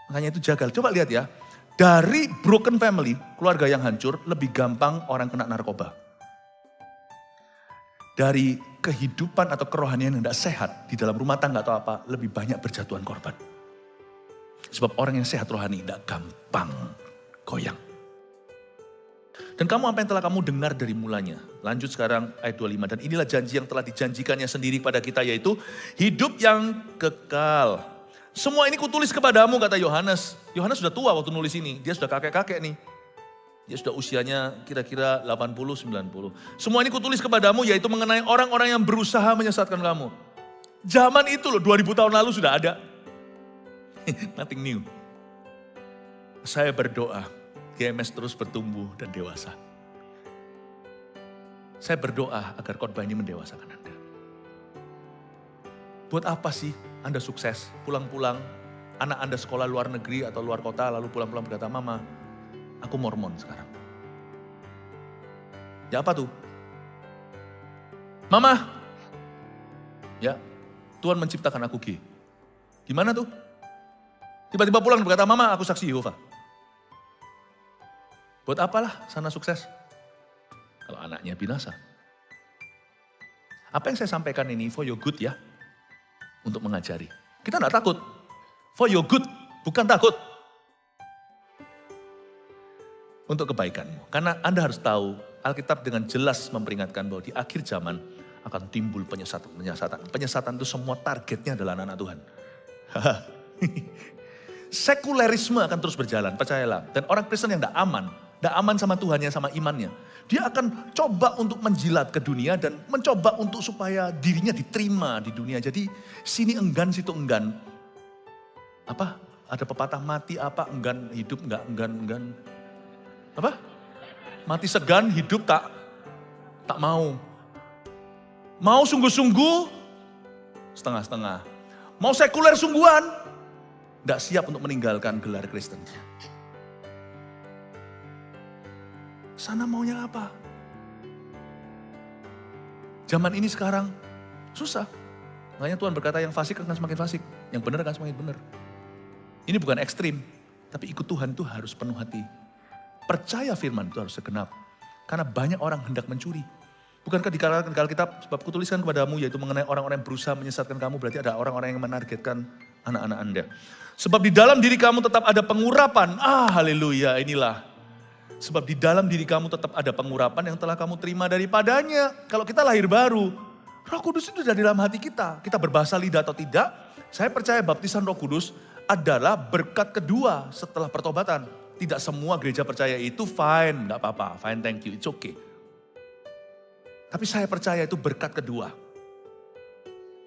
Makanya itu jagal. Coba lihat ya. Dari broken family, keluarga yang hancur, lebih gampang orang kena narkoba. Dari kehidupan atau kerohanian yang tidak sehat, di dalam rumah tangga atau apa, lebih banyak berjatuhan korban. Sebab orang yang sehat rohani tidak gampang goyang. Dan kamu apa yang telah kamu dengar dari mulanya. Lanjut sekarang ayat 25. Dan inilah janji yang telah dijanjikannya sendiri pada kita, yaitu hidup yang kekal. Semua ini kutulis kepadamu, kata Yohanes. Yohanes sudah tua waktu nulis ini. Dia sudah kakek-kakek nih. Dia sudah usianya kira-kira 80-90. Semua ini kutulis kepadamu, yaitu mengenai orang-orang yang berusaha menyesatkan kamu. Zaman itu loh, 2000 tahun lalu sudah ada. Nothing new. Saya berdoa, GMS terus bertumbuh dan dewasa. Saya berdoa agar khotbah ini mendewasakan Anda. Buat apa sih Anda sukses? Pulang-pulang, anak Anda sekolah luar negeri atau luar kota, lalu pulang-pulang berkata, Mama, aku Mormon sekarang. Ya apa tuh? Mama, ya Tuhan menciptakan aku gay. Gimana tuh? Tiba-tiba pulang berkata, Mama aku saksi Yehova. Buat apalah sana sukses? Kalau anaknya binasa. Apa yang saya sampaikan ini for your good ya. Untuk mengajari. Kita enggak takut. For your good, bukan takut. Untuk kebaikanmu. Karena Anda harus tahu, Alkitab dengan jelas memperingatkan bahwa di akhir zaman akan timbul penyesatan. Penyesatan itu semua targetnya adalah anak-anak Tuhan. Sekulerisme akan terus berjalan, percayalah. Dan orang Kristen yang tidak aman sama Tuhannya, sama imannya. Dia akan coba untuk menjilat ke dunia dan mencoba untuk supaya dirinya diterima di dunia. Jadi sini enggan, situ enggan. Apa? Ada pepatah mati apa? Enggan, hidup enggak, enggan. Apa? Mati segan, hidup tak mau. Mau sungguh-sungguh, setengah-setengah. Mau sekuler sungguhan, tidak siap untuk meninggalkan gelar Kristen. Sana maunya apa? Zaman ini sekarang susah. Makanya Tuhan berkata yang fasik akan semakin fasik, yang benar akan semakin benar. Ini bukan ekstrim, tapi ikut Tuhan itu harus penuh hati. Percaya firman itu harus segenap. Karena banyak orang hendak mencuri. Bukankah dikatakan Alkitab, sebab kutuliskan kepadamu, yaitu mengenai orang-orang yang berusaha menyesatkan kamu, berarti ada orang-orang yang menargetkan anak-anak Anda. Sebab di dalam diri kamu tetap ada pengurapan. Haleluya, inilah. Sebab di dalam diri kamu tetap ada pengurapan yang telah kamu terima daripadanya. Kalau kita lahir baru, Roh Kudus itu sudah di dalam hati kita. Kita berbahasa lidah atau tidak, saya percaya baptisan Roh Kudus adalah berkat kedua setelah pertobatan. Tidak semua gereja percaya itu fine, gak apa-apa, fine thank you, it's okay. Tapi saya percaya itu berkat kedua.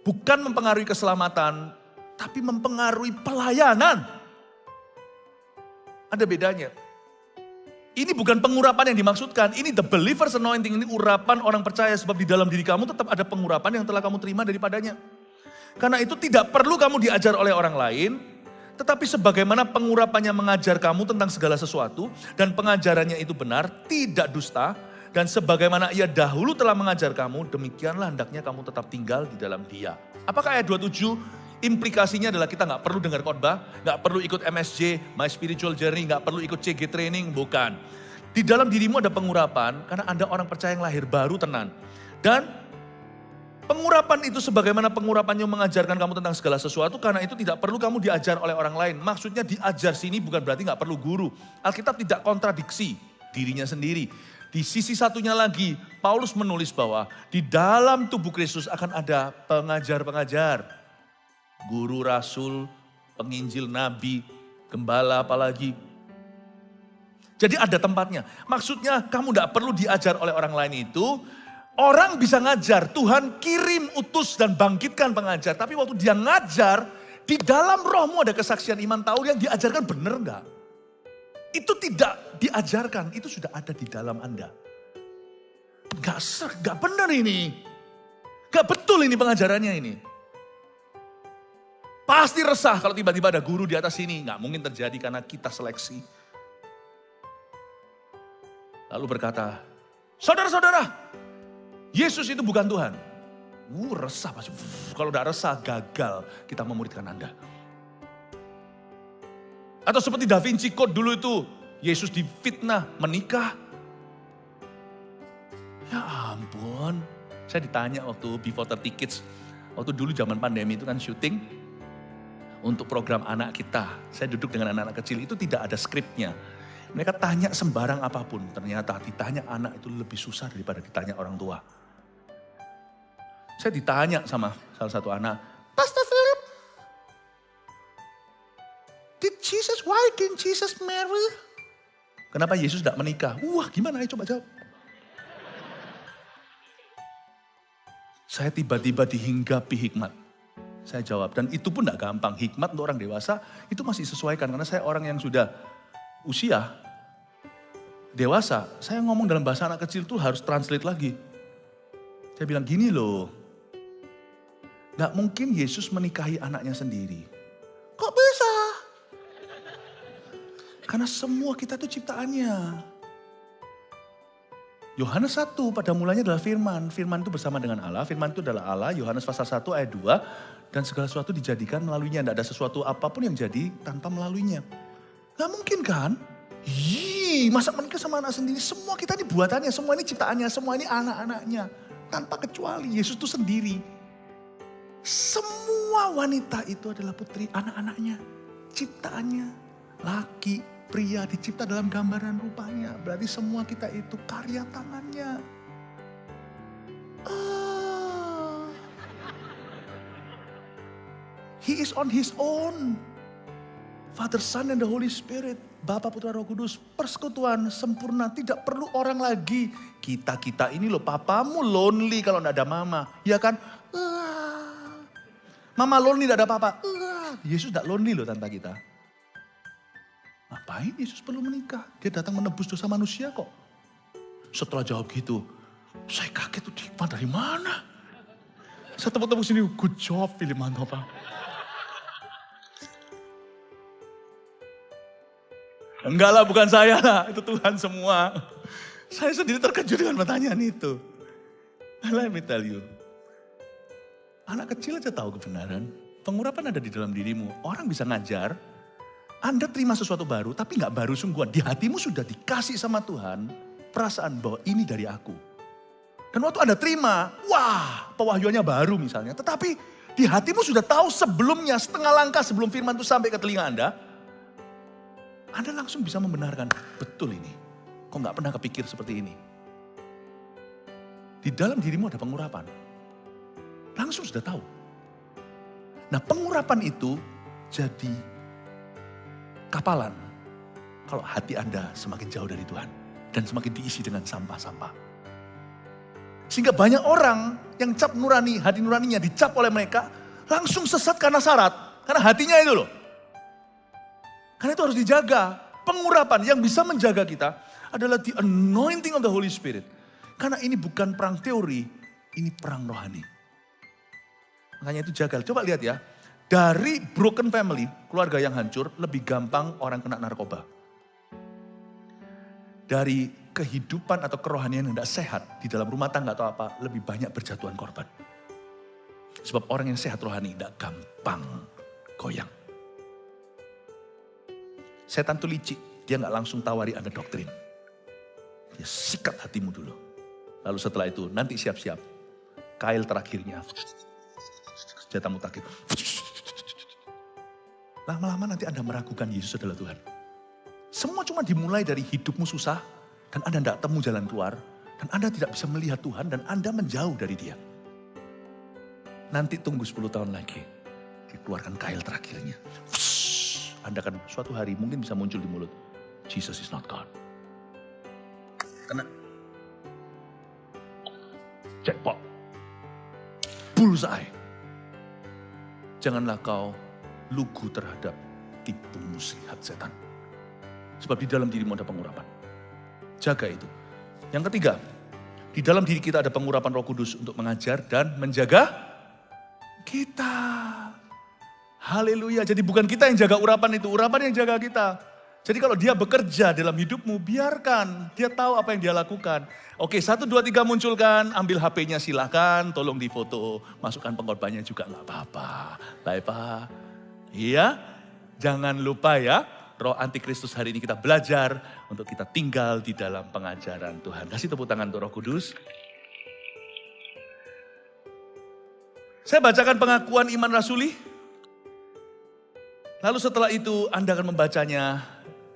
Bukan mempengaruhi keselamatan, tapi mempengaruhi pelayanan. Ada bedanya. Ini bukan pengurapan yang dimaksudkan, ini the believer's anointing, ini urapan orang percaya. Sebab di dalam diri kamu tetap ada pengurapan yang telah kamu terima daripadanya. Karena itu tidak perlu kamu diajar oleh orang lain, tetapi sebagaimana pengurapannya mengajar kamu tentang segala sesuatu, dan pengajarannya itu benar, tidak dusta, dan sebagaimana ia dahulu telah mengajar kamu, demikianlah hendaknya kamu tetap tinggal di dalam dia. Apakah ayat 27 implikasinya adalah kita gak perlu dengar khotbah, gak perlu ikut MSJ, My Spiritual Journey, gak perlu ikut CG Training, bukan. Di dalam dirimu ada pengurapan, karena Anda orang percaya yang lahir baru tenan. Dan pengurapan itu sebagaimana pengurapannya mengajarkan kamu tentang segala sesuatu, karena itu tidak perlu kamu diajar oleh orang lain. Maksudnya diajar sini bukan berarti gak perlu guru. Alkitab tidak kontradiksi dirinya sendiri. Di sisi satunya lagi, Paulus menulis bahwa di dalam tubuh Kristus akan ada pengajar-pengajar. Guru, rasul, penginjil, nabi, gembala apalagi. Jadi ada tempatnya. Maksudnya kamu gak perlu diajar oleh orang lain itu. Orang bisa ngajar, Tuhan kirim, utus dan bangkitkan pengajar. Tapi waktu dia ngajar, di dalam rohmu ada kesaksian iman tahu yang diajarkan benar enggak? Itu tidak diajarkan, itu sudah ada di dalam Anda. Gak benar ini. Gak betul ini pengajarannya ini. Pasti resah kalau tiba-tiba ada guru di atas sini. Gak mungkin terjadi karena kita seleksi. Lalu berkata, saudara-saudara, Yesus itu bukan Tuhan. Resah pasti. Kalau udah resah, gagal kita memuridkan Anda. Atau seperti Da Vinci Code dulu itu, Yesus difitnah, menikah. Ya ampun, saya ditanya waktu Before 30 Kids, waktu dulu zaman pandemi itu kan syuting untuk program anak kita. Saya duduk dengan anak-anak kecil, itu tidak ada skripnya. Mereka tanya sembarang apapun, ternyata ditanya anak itu lebih susah daripada ditanya orang tua. Saya ditanya sama salah satu anak, Pastor Philip, why didn't Jesus marry? Kenapa Yesus tidak menikah? Wah gimana, ayo coba jawab. Saya tiba-tiba dihinggapi hikmat. Saya jawab, dan itu pun tidak gampang. Hikmat untuk orang dewasa itu masih sesuaikan, karena saya orang yang sudah usia dewasa. Saya ngomong dalam bahasa anak kecil itu harus translate lagi. Saya bilang gini loh, gak mungkin Yesus menikahi anaknya sendiri. Kok bisa? Karena semua kita itu ciptaannya. Yohanes 1 pada mulanya adalah firman. Firman itu bersama dengan Allah. Firman itu adalah Allah. Yohanes pasal 1 ayat 2. Dan segala sesuatu dijadikan melaluinya. Tidak ada sesuatu apapun yang jadi tanpa melaluinya. Gak mungkin kan? Masa menikah sama anak sendiri? Semua kita ini buatannya. Semua ini ciptaannya. Semua ini anak-anaknya. Tanpa kecuali Yesus itu sendiri. Semua wanita itu adalah putri anak-anaknya. Ciptaannya. Laki, pria dicipta dalam gambaran rupanya. Berarti semua kita itu karya tangannya. He is on his own. Father, Son, and the Holy Spirit. Bapa, Putra, Roh Kudus. Persekutuan sempurna. Tidak perlu orang lagi. Kita ini loh, papamu lonely kalau tidak ada mama. Ya kan? Mama lonely tidak ada papa. Yesus tidak lonely loh tanpa kita. Ngapain Yesus perlu menikah? Dia datang menebus dosa manusia kok. Setelah jawab gitu, saya kaget tuh, hikmat dari mana? Saya tepuk-tepuk sini, good job Philip, mantap Pak. Enggak lah, bukan saya lah, itu Tuhan semua. Saya sendiri terkejut dengan pertanyaan itu. Let me tell you. Anak kecil aja tahu kebenaran. Pengurapan ada di dalam dirimu. Orang bisa ngajar. Anda terima sesuatu baru, tapi gak baru sungguhan. Di hatimu sudah dikasih sama Tuhan perasaan bahwa ini dari aku. Dan waktu Anda terima, wah pewahyuannya baru misalnya. Tetapi di hatimu sudah tahu sebelumnya, setengah langkah sebelum firman itu sampai ke telinga Anda langsung bisa membenarkan, betul ini. Kok gak pernah kepikir seperti ini. Di dalam dirimu ada pengurapan. Langsung sudah tahu. Nah pengurapan itu jadi kapalan kalau hati Anda semakin jauh dari Tuhan dan semakin diisi dengan sampah-sampah. Sehingga banyak orang yang cap nurani, hati nuraninya dicap oleh mereka langsung sesat karena syarat, karena hatinya itu loh. Karena itu harus dijaga. Pengurapan yang bisa menjaga kita adalah the anointing of the Holy Spirit. Karena ini bukan perang teori, ini perang rohani. Makanya itu jaga. Coba lihat ya. Dari broken family, keluarga yang hancur, lebih gampang orang kena narkoba. Dari kehidupan atau kerohanian yang tidak sehat, di dalam rumah tangga atau apa, lebih banyak berjatuhan korban. Sebab orang yang sehat rohani tidak gampang goyang. Setan itu licik, dia nggak langsung tawari Anda doktrin. Dia sikat hatimu dulu. Lalu setelah itu, nanti siap-siap. Kail terakhirnya. Senjata mutakhir. Lama-lama nanti Anda meragukan Yesus adalah Tuhan. Semua cuma dimulai dari hidupmu susah, dan Anda tidak temu jalan keluar, dan Anda tidak bisa melihat Tuhan, dan Anda menjauh dari Dia. Nanti tunggu 10 tahun lagi, dikeluarkan kail terakhirnya. Anda akan suatu hari mungkin bisa muncul di mulut, Jesus is not God. Kena jackpot, bullseye. Janganlah kau lugu terhadap tipu muslihat setan. Sebab di dalam dirimu ada pengurapan. Jaga itu. Yang ketiga, di dalam diri kita ada pengurapan Roh Kudus untuk mengajar dan menjaga kita. Haleluya. Jadi bukan kita yang jaga urapan itu, urapan yang jaga kita. Jadi kalau dia bekerja dalam hidupmu, biarkan. Dia tahu apa yang dia lakukan. Oke, 1, 2, 3 munculkan, ambil HP-nya silakan, tolong difoto. Masukkan pengorbannya juga gak apa-apa. Baik Pak. Iya, jangan lupa ya, roh antikristus hari ini kita belajar untuk kita tinggal di dalam pengajaran Tuhan. Kasih tepuk tangan untuk Roh Kudus. Saya bacakan pengakuan iman rasuli. Lalu setelah itu Anda akan membacanya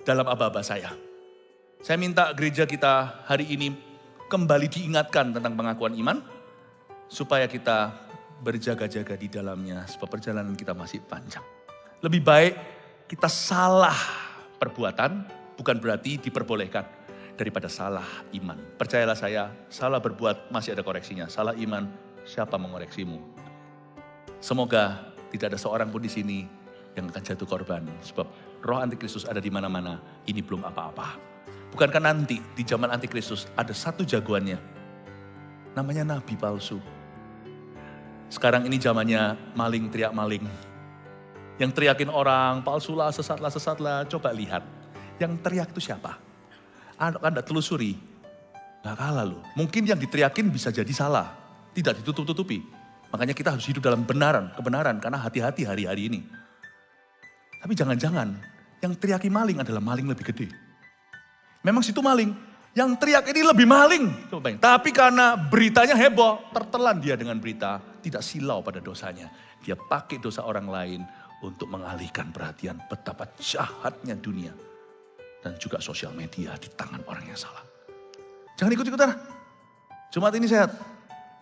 dalam aba-aba saya. Saya minta gereja kita hari ini kembali diingatkan tentang pengakuan iman. Supaya kita berjaga-jaga di dalamnya sebab perjalanan kita masih panjang. Lebih baik kita salah perbuatan bukan berarti diperbolehkan daripada salah iman. Percayalah saya, salah berbuat masih ada koreksinya. Salah iman, siapa mengoreksimu? Semoga tidak ada seorang pun di sini yang akan jatuh korban. Sebab roh antikristus ada di mana-mana, ini belum apa-apa. Bukankah nanti di zaman antikristus ada satu jagoannya, namanya nabi palsu. Sekarang ini zamannya maling teriak maling. Yang teriakin orang, palsulah, sesatlah. Coba lihat, yang teriak itu siapa? Anda telusuri, gak kalah loh. Mungkin yang diteriakin bisa jadi salah, tidak ditutup-tutupi. Makanya kita harus hidup dalam kebenaran, karena hati-hati hari-hari ini. Tapi jangan-jangan yang teriaki maling adalah maling lebih gede. Memang situ maling, yang teriak ini lebih maling. Coba bayang. Tapi karena beritanya heboh, tertelan dia dengan berita, tidak silau pada dosanya. Dia pakai dosa orang lain untuk mengalihkan perhatian betapa jahatnya dunia. Dan juga sosial media di tangan orang yang salah. Jangan ikut-ikutan. Jemaat ini sehat.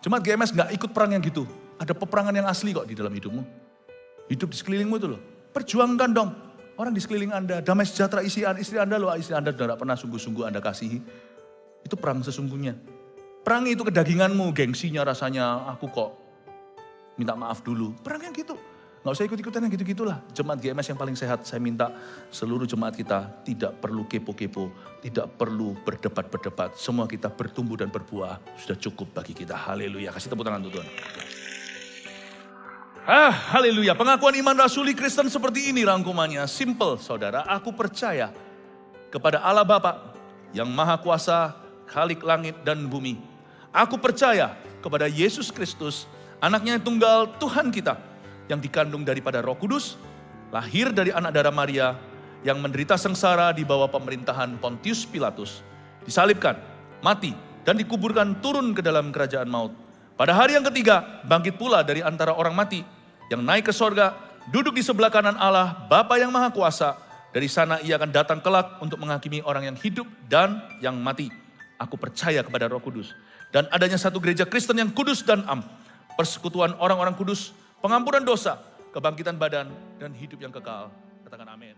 Jemaat GMS gak ikut perang yang gitu. Ada peperangan yang asli kok di dalam hidupmu. Hidup di sekelilingmu itu loh. Perjuangkan dong. Orang di sekeliling Anda, damai sejahtera istri Anda loh, istri Anda sudah tidak pernah sungguh-sungguh Anda kasihi. Itu perang sesungguhnya. Perang itu kedaginganmu, gengsinya rasanya aku kok minta maaf dulu. Perang yang gitu. Gak usah ikut-ikutan yang gitu-gitulah. Jemaat GMS yang paling sehat, saya minta seluruh jemaat kita tidak perlu kepo-kepo, tidak perlu berdebat-berdebat. Semua kita bertumbuh dan berbuah, sudah cukup bagi kita. Haleluya, kasih tepuk tangan untuk Tuhan. Haleluya, pengakuan iman rasuli Kristen seperti ini rangkumannya. Simple saudara, aku percaya kepada Allah Bapa yang Maha Kuasa, Khalik langit dan bumi. Aku percaya kepada Yesus Kristus, anaknya yang tunggal Tuhan kita, yang dikandung daripada Roh Kudus, lahir dari anak darah Maria, yang menderita sengsara di bawah pemerintahan Pontius Pilatus, disalibkan, mati, dan dikuburkan turun ke dalam kerajaan maut. Pada hari yang ketiga, bangkit pula dari antara orang mati, yang naik ke sorga, duduk di sebelah kanan Allah, Bapa yang Maha Kuasa. Dari sana ia akan datang kelak untuk menghakimi orang yang hidup dan yang mati. Aku percaya kepada Roh Kudus, dan adanya satu gereja Kristen yang kudus dan am, persekutuan orang-orang kudus, pengampunan dosa, kebangkitan badan, dan hidup yang kekal. Katakan amin.